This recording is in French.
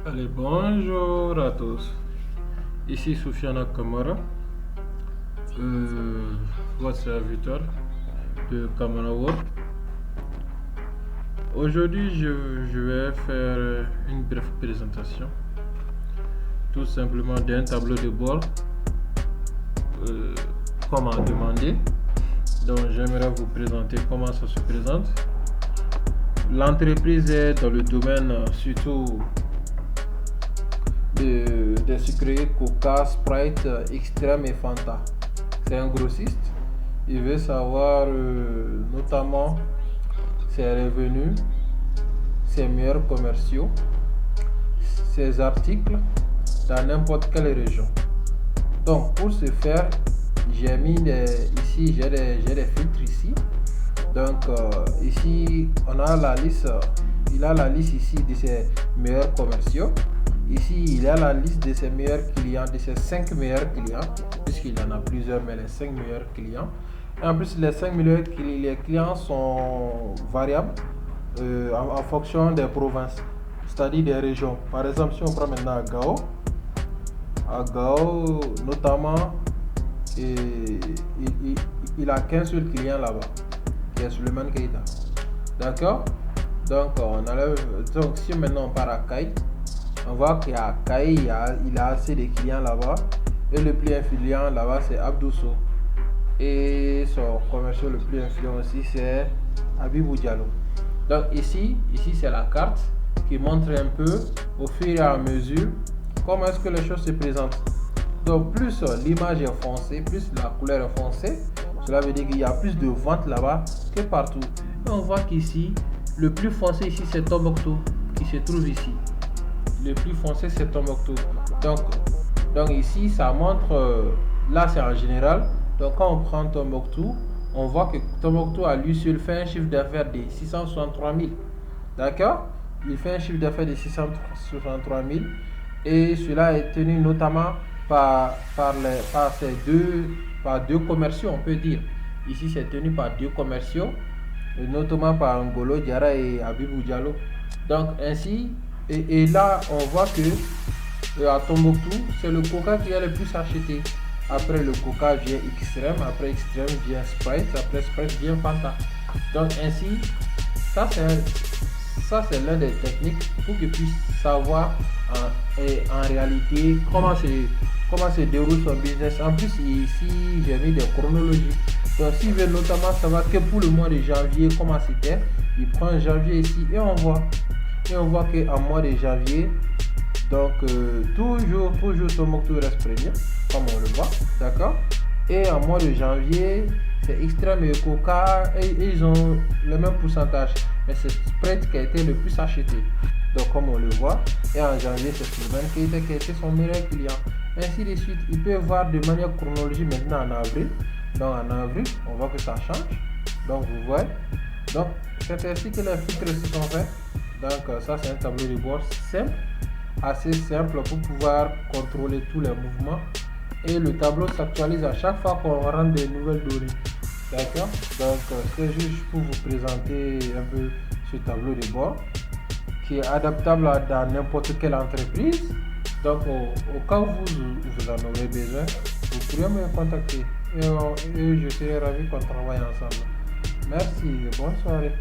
Allez, bonjour à tous. Ici Soufiane Kamara, euh, votre serviteur de Kamara World. Aujourd'hui, je vais faire une brève présentation, tout simplement d'un tableau de bord, euh, comme à demander. Donc, j'aimerais vous présenter comment ça se présente. L'entreprise est dans le domaine surtout des sucreries Coca, Sprite, Extreme et Fanta. C'est un grossiste. Il veut savoir notamment ses revenus, ses meilleurs commerciaux, ses articles dans n'importe quelle région. Donc pour ce faire, j'ai mis ici j'ai des filtres ici. Donc ici on a la liste, il a la liste ici de ses meilleurs commerciaux. Ici, il a la liste de ses meilleurs clients, de ses 5 meilleurs clients, puisqu'il en a plusieurs, mais les 5 meilleurs clients. Et en plus, les 5 meilleurs les clients sont variables en fonction des provinces, c'est-à-dire des régions. Par exemple, si on prend maintenant à Gao notamment, il a qu'un seul client là-bas, qui est Suleiman Keita. D'accord. Donc, donc, si maintenant on part à Kai, on voit qu'à Kaï, il a assez de clients là-bas. Et le plus influent là-bas, c'est Abdousso. Et son commercial le plus influent aussi, c'est Abibou Diallo. Donc ici c'est la carte qui montre un peu au fur et à mesure comment est-ce que les choses se présentent. Donc plus l'image est foncée, plus la couleur est foncée, cela veut dire qu'il y a plus de ventes là-bas que partout. Et on voit qu'ici, le plus foncé ici, c'est Tombouctou qui se trouve ici. Le plus foncé c'est Tombouctou. Donc ici ça montre, là c'est en général. Donc quand on prend Tombouctou, on voit que Tombouctou a lui seul fait un chiffre d'affaires de 663 000. D'accord. Il fait un chiffre d'affaires de 663 000 et cela est tenu notamment par deux commerciaux, on peut dire. Ici c'est tenu par deux commerciaux, notamment par Ngolo Diarra et Abibou Diallo. Donc ainsi, et là, on voit que à Tombouctou, c'est le Coca qui est le plus acheté. Après le Coca vient Extreme, après Extreme vient Sprite, après Sprite vient Fanta. Donc ainsi, ça c'est l'un des techniques pour qu'ils puissent savoir en réalité comment se déroule son business. En plus, ici, j'ai mis des chronologies. Donc s'il veut notamment savoir que pour le mois de janvier, comment c'était, il prend janvier ici et on voit qu'en mois de janvier, donc toujours Tombouctou reste premier, comme on le voit, d'accord. Et en mois de janvier, c'est Extreme et Coca, et ils ont le même pourcentage, mais c'est Sprite qui a été le plus acheté. Donc comme on le voit, et en janvier, c'est Suleiman qui a été son meilleur client. Ainsi de suite, il peut voir de manière chronologique maintenant en avril. Donc en avril, on voit que ça change. Donc vous voyez. Donc c'est ainsi que les filtres se sont faits. Donc ça c'est un tableau de bord simple, assez simple pour pouvoir contrôler tous les mouvements. Et le tableau s'actualise à chaque fois qu'on rentre des nouvelles données. D'accord. Donc c'est juste pour vous présenter un peu ce tableau de bord qui est adaptable dans n'importe quelle entreprise. Donc au cas où vous en aurez besoin, vous pourrez me contacter et je serai ravi qu'on travaille ensemble. Merci et bonne soirée.